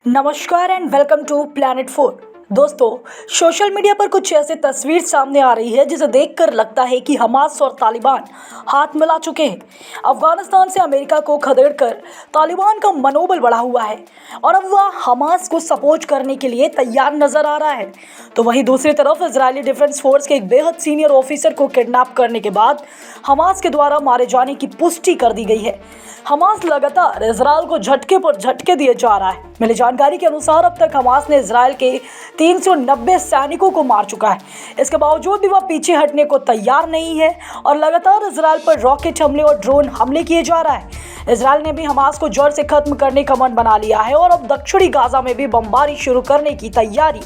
नमस्कार and welcome to planet 4। दोस्तों, social media पर कुछ ऐसी तस्वीर सामने आ रही है जिसे देखकर लगता है कि हमास और तालिबान हाथ मिला चुके हैं। अफगानिस्तान से अमेरिका को खदेड़कर तालिबान का मनोबल बढ़ा हुआ है और अब वह हमास को सपोर्ट करने के लिए तैयार नजर आ रहा है। तो वहीं दूसरी तरफ इजरायली डिफेंस फोर्स के एक बेहद सीनियर ऑफिसर को किडनैप करने के बाद हमास के द्वारा मारे जाने की पुष्टि कर दी गई है। हमास लगातार इजरायल को झटके पर झटके दिए जा रहा है। मिली जानकारी के अनुसार अब तक हमास ने इजरायल के 390 सैनिकों को मार चुका है। इसके बावजूद भी वह पीछे हटने को तैयार नहीं है और लगातार इजरायल पर रॉकेट हमले और ड्रोन हमले किए जा रहा है। इजरायल ने भी हमास को जड़ से खत्म करने का मन बना लिया है और अब दक्षिणी गाजा में भी बमबारी शुरू करने की तैयारी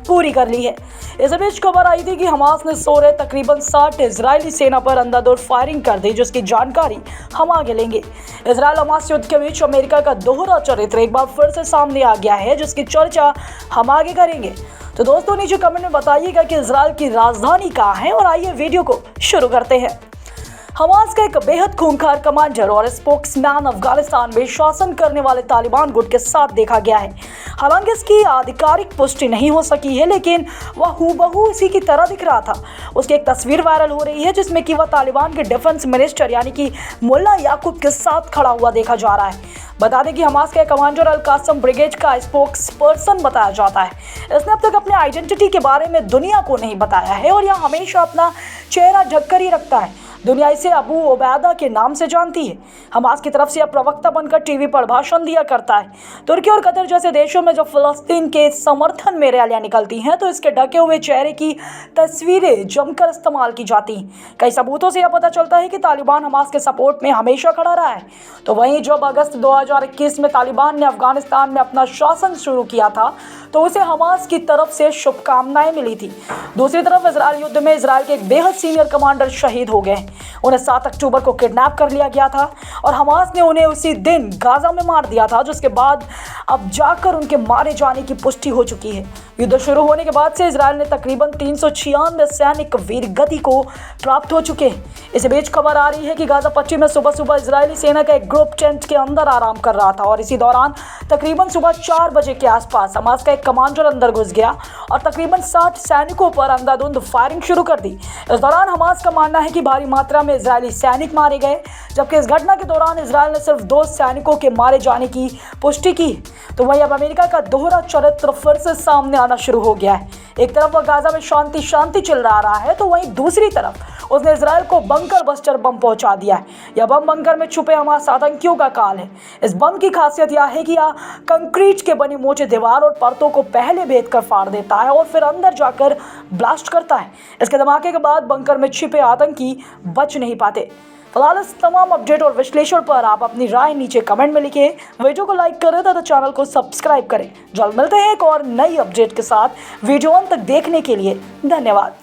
पूरी कर ली है। इस बीच खबर आई थी कि हमास ने सो रहे तकरीबन 60 इजरायली सेना पर अंधाधुंध फायरिंग कर दी, जिसकी जानकारी हम आगे लेंगे। इजरायल हमास युद्ध के बीच अमेरिका का दोहरा चरित्र एक बार फिर से सामने आ गया है, जिसकी चर्चा हम आगे करेंगे। तो दोस्तों, नीचे कमेंट में बताइएगा कि इजरायल की राजधानी कहाँ है और आइए वीडियो को शुरू करते हैं। हमास का एक बेहद खूंखार कमांडर और स्पोक्समैन अफगानिस्तान में शासन करने वाले तालिबान गुट के साथ देखा गया है। हालांकि इसकी आधिकारिक पुष्टि नहीं हो सकी है, लेकिन वह हूबहू इसी की तरह दिख रहा था। उसकी एक तस्वीर वायरल हो रही है जिसमें कि वह तालिबान के डिफेंस मिनिस्टर यानी कि मुल्ला याकूब के साथ खड़ा हुआ देखा जा रहा है। बता दें कि हमास के कमांडर अल कासम ब्रिगेड का स्पोक्स पर्सन बताया जाता है। इसने अब तक अपने आइडेंटिटी के बारे में दुनिया को नहीं बताया है और यह हमेशा अपना चेहरा ढककर ही रखता है। दुनिया इसे अबू उबैदा के नाम से जानती है। हमास की तरफ से यह प्रवक्ता बनकर टीवी पर भाषण दिया करता है। तुर्की और कतर जैसे देशों में जब फिलिस्तीन के समर्थन में रैलियां निकलती हैं तो इसके ढके हुए चेहरे की तस्वीरें जमकर इस्तेमाल की जाती हैं। कई सबूतों से यह पता चलता है कि तालिबान हमास के सपोर्ट में हमेशा खड़ा रहा है। तो वहीं जब अगस्त 2021 में तालिबान ने अफगानिस्तान में अपना शासन शुरू किया था तो उसे हमास की तरफ से शुभकामनाएं मिली थी। दूसरी तरफ इजरायल युद्ध में इजरायल के एक बेहद सीनियर कमांडर शहीद हो गए। उन्हें 7 अक्टूबर को किडनैप कर लिया गया था और हमास ने उन्हें उसी दिन गाजा में मार दिया था, जिसके बाद अब जाकर उनके मारे जाने की पुष्टि हो चुकी है। युद्ध शुरू होने के बाद से इजरायल ने तकरीबन 396 सैनिक वीरगति को प्राप्त हो चुके हैं। इसी बीच खबर आ रही है कि गाजा पट्टी में सुबह सुबह इजरायली सेना का एक ग्रुप टेंट के अंदर आराम कर रहा था और इसी दौरान तकरीबन सुबह 4 बजे के आसपास हमास का एक कमांडर अंदर घुस गया और तकरीबन 60 सैनिकों पर अंधाधुंध फायरिंग शुरू कर दी। इस दौरान हमास का मानना है कि भारी मात्रा में इजरायली सैनिक मारे गए, जबकि इस घटना के दौरान इजरायल ने सिर्फ 2 सैनिकों के मारे जाने की पुष्टि की। तो वहीं अब अमेरिका का दोहरा चरित्र फिर से सामने आना शुरू हो गया है। एक तरफ वह गाजा में शांति चल रहा है तो वहीं दूसरी तरफ उसने इजरायल को बंकर बस्टर बम पहुंचा दिया है। यह बम बंकर में छुपे हमास आतंकियों का काल है। इस बम की खासियत यह है कि यह कंक्रीट के बनी मोटे दीवार और परतों को पहले भेद कर फाड़ देता है और फिर अंदर जाकर ब्लास्ट करता है। इसके धमाके के बाद बंकर में छिपे आतंकी बच नहीं पाते। फिलहाल इस तमाम अपडेट और विश्लेषण पर आप अपनी राय नीचे कमेंट में लिखें, वीडियो को लाइक करें तथा चैनल को सब्सक्राइब करें। जल्द मिलते हैं एक और नई अपडेट के साथ। वीडियो अंत तक देखने के लिए धन्यवाद।